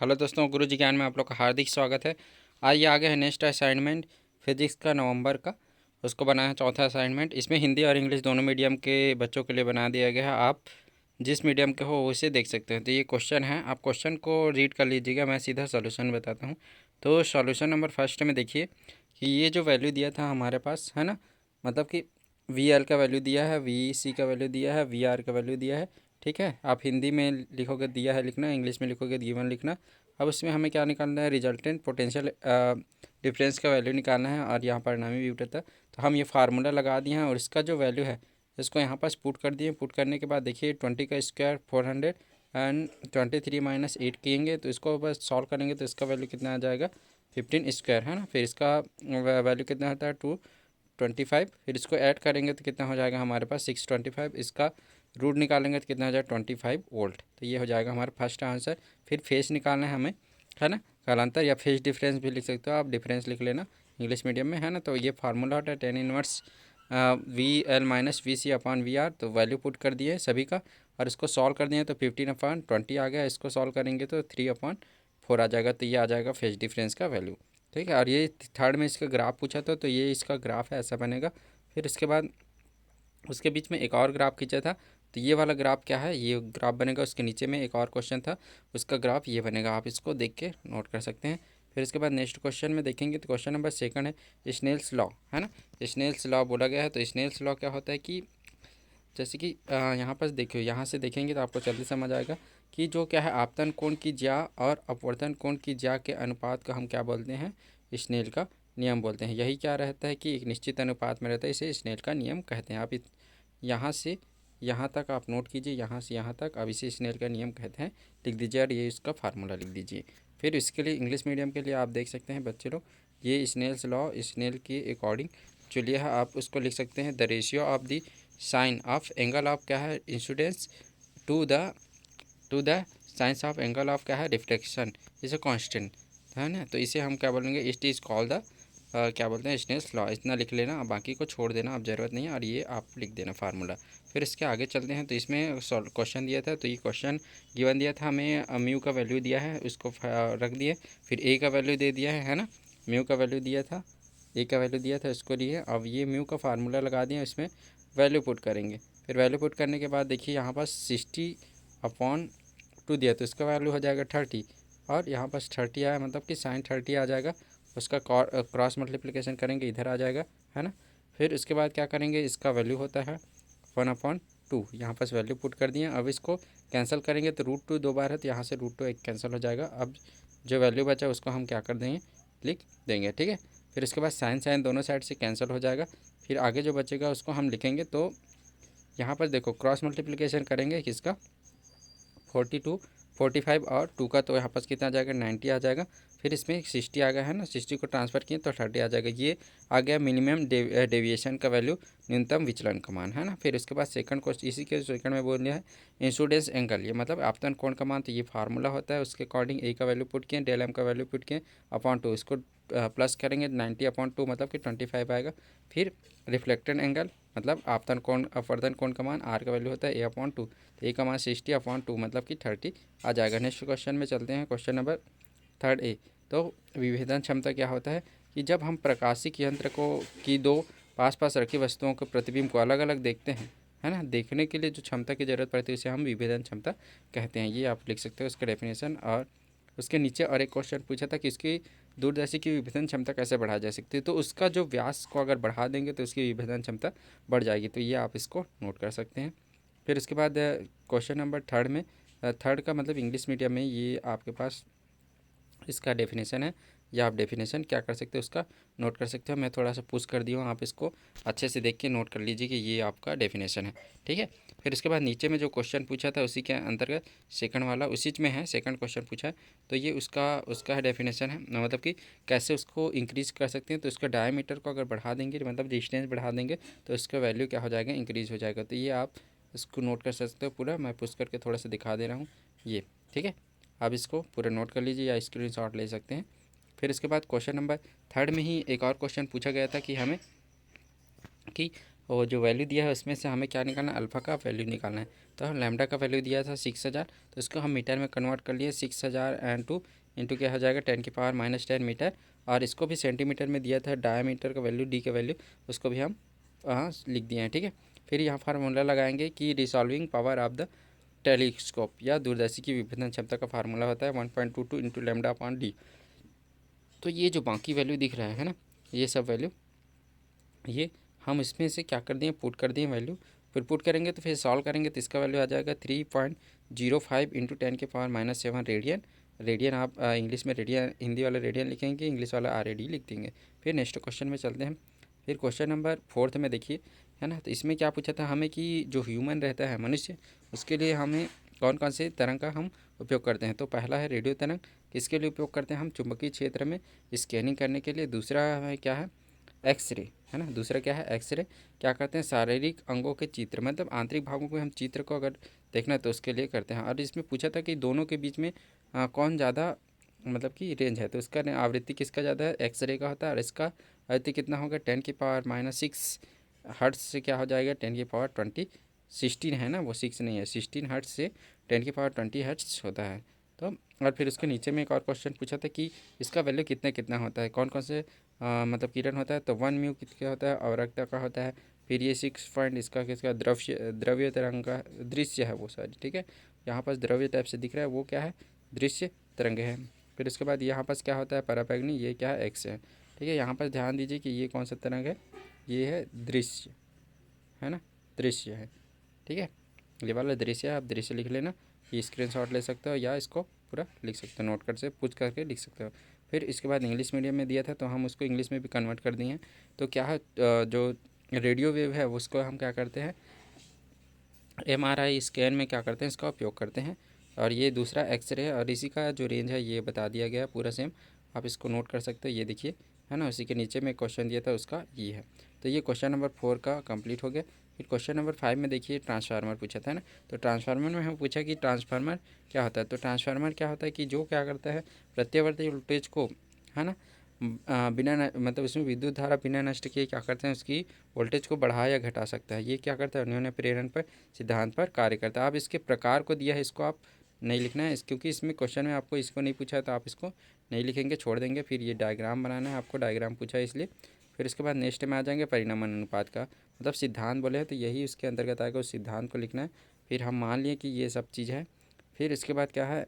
Hello दोस्तों, गुरु जी ज्ञान में आप लोग का हार्दिक स्वागत है। आइए आगे है नेक्स्ट असाइनमेंट फिजिक्स का नवंबर का। उसको बनाया है चौथा असाइनमेंट। इसमें हिंदी और इंग्लिश दोनों मीडियम के बच्चों के लिए बना दिया गया है। आप जिस मीडियम के हो उसे देख सकते हैं। तो ये क्वेश्चन है, आप क्वेश्चन को रीड कर लीजिएगा, मैं सीधा सॉल्यूशन बताता हूँ। तो सॉल्यूशन नंबर फर्स्ट में देखिए कि ये जो वैल्यू दिया था हमारे पास है ना, मतलब कि वी एल का वैल्यू दिया है, वी सी का वैल्यू दिया है, वी आर का वैल्यू दिया है। ठीक है, आप हिंदी में लिखोगे दिया है लिखना, इंग्लिश में लिखोगे गिवन लिखना। अब उसमें हमें क्या निकालना है, रिजल्टेंट पोटेंशियल डिफरेंस का वैल्यू निकालना है और यहाँ परिणामी भी उठा था। तो हम ये फार्मूला लगा दिए हैं और इसका जो वैल्यू है इसको यहाँ पास पुट कर दिए। पुट करने के बाद देखिए 20 का स्क्वायर 400 एंड 23 माइनस 8 किएंगे तो इसको बस सॉल्व करेंगे तो इसका वैल्यू कितना आ जाएगा 15 स्क्वायर है ना। फिर इसका वैल्यू कितना होता है 225। फिर इसको ऐड करेंगे तो कितना हो जाएगा हमारे पास 625। इसका रूट निकालेंगे तो कितना हो जाएगा 25 वोल्ट। तो ये हो जाएगा हमारा फर्स्ट आंसर। फिर फेस निकालना है हमें है ना, कालांतर या फेस डिफरेंस भी लिख सकते हो आप, डिफरेंस लिख लेना इंग्लिश मीडियम में है ना। तो ये फार्मूला होता है tan inverse V L minus V C upon V R. तो वैल्यू पुट कर दिए सभी का और इसको सॉल्व कर दिए तो 15/20 आ गया। इसको सॉल्व करेंगे तो 3/4 आ जाएगा। तो ये आ जाएगा फेज डिफरेंस का वैल्यू। ठीक है, और ये थर्ड में इसका ग्राफ पूछा था तो ये इसका ग्राफ है, ऐसा बनेगा। फिर इसके बाद उसके बीच में एक और ग्राफ खींचा था तो ये वाला ग्राफ क्या है, ये ग्राफ बनेगा। उसके नीचे में एक और क्वेश्चन था, उसका ग्राफ ये बनेगा, आप इसको देख के नोट कर सकते हैं। फिर इसके बाद नेक्स्ट क्वेश्चन में देखेंगे तो क्वेश्चन नंबर सेकंड है स्नेल्स लॉ है ना। स्नेल्स लॉ बोला गया है। तो स्नेल्स लॉ क्या होता है कि जैसे कि यहाँ पर देखिए, यहाँ से देखेंगे तो आपको जल्दी समझ आएगा कि जो क्या है आपतन कोण की ज्या और अपवर्तन कोण की ज्या के अनुपात का हम क्या बोलते हैं, स्नेल का नियम बोलते हैं। यही क्या रहता है कि एक निश्चित अनुपात में रहता है, इसे स्नेल का नियम कहते हैं। आप यहाँ से यहाँ तक आप नोट कीजिए, यहाँ से यहाँ तक, अब इसे स्नेल का नियम कहते हैं लिख दीजिए और ये इसका फार्मूला लिख दीजिए। फिर इसके लिए इंग्लिश मीडियम के लिए आप देख सकते हैं बच्चे लोग, ये स्नेल्स लॉ स्नेल के अकॉर्डिंग चलिए है आप उसको लिख सकते हैं the ratio of the sine of angle of क्या है incidence to the sine of angle of क्या है रिफ्लेक्शन इज अ कांस्टेंट है ना। तो इसे हम क्या बोलेंगे, इट इज़ कॉल्ड द क्या बोलते हैं स्नेल्स लॉ। इतना लिख लेना, बाकी को छोड़ देना, अब ज़रूरत नहीं है और ये आप लिख देना फार्मूला। फिर इसके आगे चलते हैं। तो इसमें क्वेश्चन दिया था, तो ये क्वेश्चन गिवन दिया था हमें, म्यू का वैल्यू दिया है उसको रख दिए। फिर ए का वैल्यू दे दिया है ना, म्यू का वैल्यू दिया था, ए का वैल्यू दिया था उसको लिए। अब ये म्यू का फार्मूला लगा दिया, इसमें वैल्यू पुट करेंगे। फिर वैल्यू पुट करने के बाद देखिए यहाँ पर 60/2 दिया तो इसका वैल्यू हो जाएगा 30 और यहाँ पर 30 आया, मतलब कि साइन 30 आ जाएगा। उसका क्रॉस मल्टीप्लिकेशन करेंगे इधर आ जाएगा है ना। फिर उसके बाद क्या करेंगे, इसका वैल्यू होता है 1/2, यहाँ पर वैल्यू पुट कर दिए। अब इसको कैंसिल करेंगे तो √2 दो बार है तो यहाँ से √2 एक कैंसिल हो जाएगा। अब जो वैल्यू बचा उसको हम क्या कर देंगे, लिख देंगे। ठीक है, फिर उसके बाद साइन साइन दोनों साइड से कैंसिल हो जाएगा। फिर आगे जो बचेगा उसको हम लिखेंगे। तो यहाँ पर देखो क्रॉस मल्टीप्लिकेशन करेंगे किसका 42 45 और 2 का, तो यहाँ पर कितना आ जाएगा 90 आ जाएगा। फिर इसमें 60 आ गया है ना, 60 को ट्रांसफ़र किए तो 30 आ जाएगा। ये आ गया मिनिमम डेविएशन का वैल्यू, न्यूनतम विचलन का मान है ना। फिर उसके बाद सेकंड क्वेश्चन, इसी के सेकंड में बोल दिया है इंसिडेंस एंगल, ये मतलब आपतन कोण का मान। तो ये फार्मूला होता है, उसके अकॉर्डिंग ए का वैल्यू पुट किए, डेल एम का वैल्यू पुट किए अपॉन 2, इसको प्लस करेंगे 90/2 मतलब कि 25 आएगा। फिर रिफ्लेक्टेड एंगल मतलब आपतन कोण अपवर्तन कोण का मान, आर का वैल्यू होता है A/2, तो ए का मान 60/2 मतलब कि 30 आ जाएगा। नेक्स्ट क्वेश्चन में चलते हैं, क्वेश्चन नंबर थर्ड ए। तो विभेदन क्षमता क्या होता है कि जब हम प्रकाशिक यंत्र को की दो पास पास रखी वस्तुओं के प्रतिबिंब को अलग अलग देखते हैं है ना, देखने के लिए जो क्षमता की ज़रूरत पड़ती है उसे हम विभेदन क्षमता कहते हैं। ये आप लिख सकते हो उसका डेफिनेशन। और उसके नीचे और एक क्वेश्चन पूछा था कि इसकी दूरदर्शी की विभेदन क्षमता कैसे बढ़ाई जा सकती है। तो उसका जो व्यास को अगर बढ़ा देंगे तो उसकी विभेदन क्षमता बढ़ जाएगी। तो ये आप इसको नोट कर सकते हैं। फिर उसके बाद क्वेश्चन नंबर थर्ड में, थर्ड का मतलब इंग्लिश मीडियम में ये आपके पास इसका डेफिनेशन है, या आप डेफिनेशन क्या कर सकते हो उसका नोट कर सकते हो। मैं थोड़ा सा पुश कर दिया हूँ, आप इसको अच्छे से देख के नोट कर लीजिए कि ये आपका डेफिनेशन है। ठीक है, फिर उसके बाद नीचे में जो क्वेश्चन पूछा था उसी के अंतर्गत सेकंड वाला उसी में है, सेकंड क्वेश्चन पूछा है तो ये उसका उसका है डेफिनेशन है, मतलब कि कैसे उसको इंक्रीज़ कर सकते हैं। तो उसका डायमीटर को अगर बढ़ा देंगे मतलब डिस्टेंस बढ़ा देंगे तो इसका वैल्यू क्या हो जाएगा, इंक्रीज़ हो जाएगा। तो ये आप इसको नोट कर सकते हो पूरा, मैं पुश करके थोड़ा सा दिखा दे रहा हूँ ये। ठीक है, आप इसको पूरा नोट कर लीजिए या स्क्रीनशॉट ले सकते हैं। फिर इसके बाद क्वेश्चन नंबर थर्ड में ही एक और क्वेश्चन पूछा गया था कि हमें कि और जो वैल्यू दिया है उसमें से हमें क्या निकालना है, अल्फ़ा का वैल्यू निकालना है। तो हम लैम्डा का वैल्यू दिया था 6000, तो इसको हम मीटर में कन्वर्ट कर लिए। 6000 एंड टू इंटू क्या हो जाएगा 10⁻⁻10 मीटर। और इसको भी सेंटीमीटर में दिया था, डायमीटर का वैल्यू डी का वैल्यू, उसको भी हम लिख दिए हैं, ठीक है। फिर यहाँ फार्मूला लगाएंगे कि resolving power of the telescope या दूरदर्शी की विभेदन क्षमता का फार्मूला होता है 1.22 इंटू लैम्डा अपॉन डी। तो ये जो बाकी वैल्यू दिख रहा है ना, ये सब वैल्यू, ये हम इसमें से क्या कर दिए, पुट कर दिए वैल्यू। फिर पुट करेंगे तो फिर सॉल्व करेंगे तो इसका वैल्यू आ जाएगा 3.05 इंटू 10⁻⁻7 रेडियन। रेडियन आप इंग्लिश में रेडियन, हिंदी वाला रेडियन लिखेंगे, इंग्लिश वाला RAD लिख देंगे। फिर नेक्स्ट क्वेश्चन में चलते हैं। फिर क्वेश्चन नंबर 4 में देखिए, है ना। तो इसमें क्या पूछा था हमें कि जो ह्यूमन रहता है, मनुष्य, उसके लिए हमें कौन कौन से तरंग का हम उपयोग करते हैं। तो पहला है रेडियो तरंग, किसके लिए उपयोग करते हैं हम, चुंबकीय क्षेत्र में स्कैनिंग करने के लिए। दूसरा है क्या है, एक्सरे, है ना। दूसरा क्या है, एक्सरे क्या करते हैं, शारीरिक अंगों के चित्र, मतलब आंतरिक भागों के हम चित्र को अगर देखना है तो उसके लिए करते हैं। और इसमें पूछा था कि दोनों के बीच में कौन ज़्यादा मतलब कि रेंज है, तो इसका आवृत्ति किसका ज़्यादा है, एक्सरे का होता है। और इसका आवृत्ति कितना होगा, 10⁻⁻6 हर्ट्ज से क्या हो जाएगा, 10⁻20, 16 है ना, वो 6 नहीं है, 16 हर्ट्ज से 10⁻20 हर्ट्ज होता है। तो और फिर उसके नीचे में एक और क्वेश्चन पूछा था कि इसका वैल्यू कितना कितना होता है, कौन कौन से मतलब किरण होता है। तो 1 म्यू किसका होता है, अवरक्ता का होता है। फिर ये 6 पॉइंट इसका किसका, द्रव्य तरंग का, दृश्य है वो सारी, ठीक है। यहाँ पास द्रव्य टाइप से दिख रहा है, वो क्या है, दृश्य तरंग है। फिर उसके बाद यहाँ पास क्या होता है, पराबैंगनी, ये क्या है, एक्स है, ठीक है। यहाँ पर ध्यान दीजिए कि ये कौन सा तरंग है, ये है दृश्य, है ना, दृश्य है, ठीक है। ये वाला दृश्य है, आप दृश्य लिख लेना, ये स्क्रीनशॉट ले सकते हो या इसको पूरा लिख सकते हो, नोट कर से पूछ करके लिख सकते हो। फिर इसके बाद इंग्लिश मीडियम में दिया था तो हम उसको इंग्लिश में भी कन्वर्ट कर दिए हैं। तो क्या है, जो रेडियो वेव है उसको हम क्या करते हैं, MRI स्कैन में क्या करते हैं, इसका उपयोग करते हैं। और ये दूसरा एक्सरे है, और इसी का जो रेंज है ये बता दिया गया है पूरा सेम, आप इसको नोट कर सकते हो, ये देखिए, है ना। उसी के नीचे में क्वेश्चन दिया था उसका ये है। तो ये क्वेश्चन नंबर 4 का कंप्लीट हो गया। फिर क्वेश्चन नंबर 5 में देखिए, ट्रांसफार्मर पूछा था ना। तो ट्रांसफार्मर में हम पूछा कि ट्रांसफार्मर क्या होता है। तो ट्रांसफार्मर क्या होता है कि जो क्या करता है, प्रत्यावर्ती वोल्टेज को, है ना, मतलब इसमें विद्युत धारा बिना नष्ट किए क्या करते हैं, उसकी वोल्टेज को बढ़ा या घटा सकता है। ये क्या करता है, अन्योन्य प्रेरण पर सिद्धांत पर कार्य करता है। आप इसके प्रकार को दिया है, इसको आप नहीं लिखना है क्योंकि इसमें क्वेश्चन में आपको इसको नहीं पूछा है, तो आप इसको नहीं लिखेंगे, छोड़ देंगे। फिर ये डायग्राम बनाना है आपको, डायग्राम पूछा है इसलिए। फिर इसके बाद नेक्स्ट में आ जाएंगे परिणामन अनुपात का, मतलब सिद्धांत बोले हैं तो यही उसके अंतर्गत आएगा, उस सिद्धांत को लिखना है। फिर हम मान लिए कि ये सब चीज़ है। फिर इसके बाद क्या है,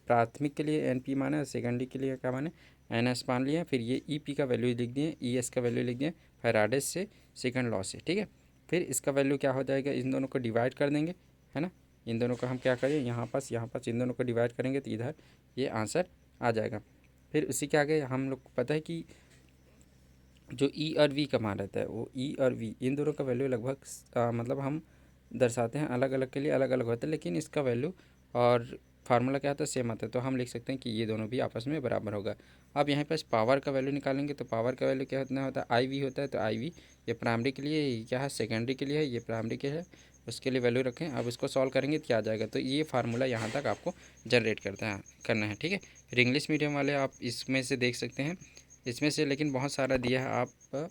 प्राथमिक के लिए NP माना है, सेकेंडरी के लिए क्या माने, NS मान लिया। फिर ये EP का वैल्यू लिख दिए, ES का वैल्यू लिख दिए फैराडेज से, सेकंड लॉ से, ठीक है। फिर इसका वैल्यू क्या हो जाएगा, इन दोनों को डिवाइड कर देंगे, है ना। इन दोनों को हम क्या करें, यहाँ पास इन दोनों को डिवाइड करेंगे तो इधर ये आंसर आ जाएगा। फिर उसी के आगे हम लोग को पता है कि जो E और V का मान रहता है, वो E और V इन दोनों का वैल्यू लगभग मतलब हम दर्शाते हैं, अलग अलग के लिए अलग अलग होता है, लेकिन इसका वैल्यू और फार्मूला क्या आता है, सेम आता है। तो हम लिख सकते हैं कि ये दोनों भी आपस में बराबर होगा। अब यहाँ पर पावर का वैल्यू निकालेंगे तो पावर का वैल्यू क्या कितना होता है, IV होता है। तो IV ये प्राइमरी के लिए, ये क्या है, सेकेंडरी के लिए है, ये प्राइमरी के है, उसके लिए वैल्यू रखें। अब इसको सॉल्व करेंगे तो क्या आ जाएगा। तो ये फार्मूला यहाँ तक आपको जनरेट करना है, ठीक है। फिर इंग्लिश मीडियम वाले आप इसमें से देख सकते हैं, इसमें से लेकिन बहुत सारा दिया है आप,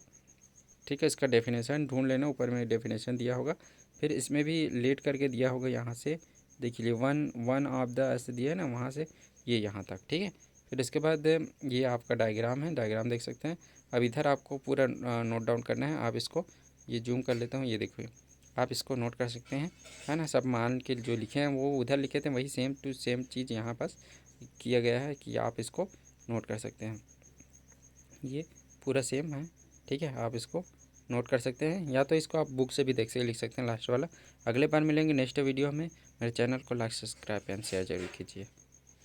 ठीक है। इसका डेफिनेशन ढूंढ लेना, ऊपर में डेफिनेशन दिया होगा। फिर इसमें भी लेट करके दिया होगा, यहाँ से देख लीजिए, वन ऑफ द ऐसे दिया है ना, वहाँ से ये यहाँ तक, ठीक है। फिर इसके बाद ये आपका डायग्राम है, डायग्राम देख सकते हैं। अब इधर आपको पूरा नोट डाउन करना है। आप इसको ये जूम कर लेता हूँ, ये देखिए, आप इसको नोट कर सकते हैं, है ना। सब मान के जो लिखे हैं वो उधर लिखे थे, वही सेम टू सेम चीज़ यहाँ पास किया गया है कि आप इसको नोट कर सकते हैं। ये पूरा सेम है, ठीक है। आप इसको नोट कर सकते हैं, या तो इसको आप बुक से भी लिख सकते हैं लास्ट वाला। अगले बार मिलेंगे नेक्स्ट वीडियो में। मेरे चैनल को लाइक, सब्सक्राइब एंड शेयर जरूर कीजिए।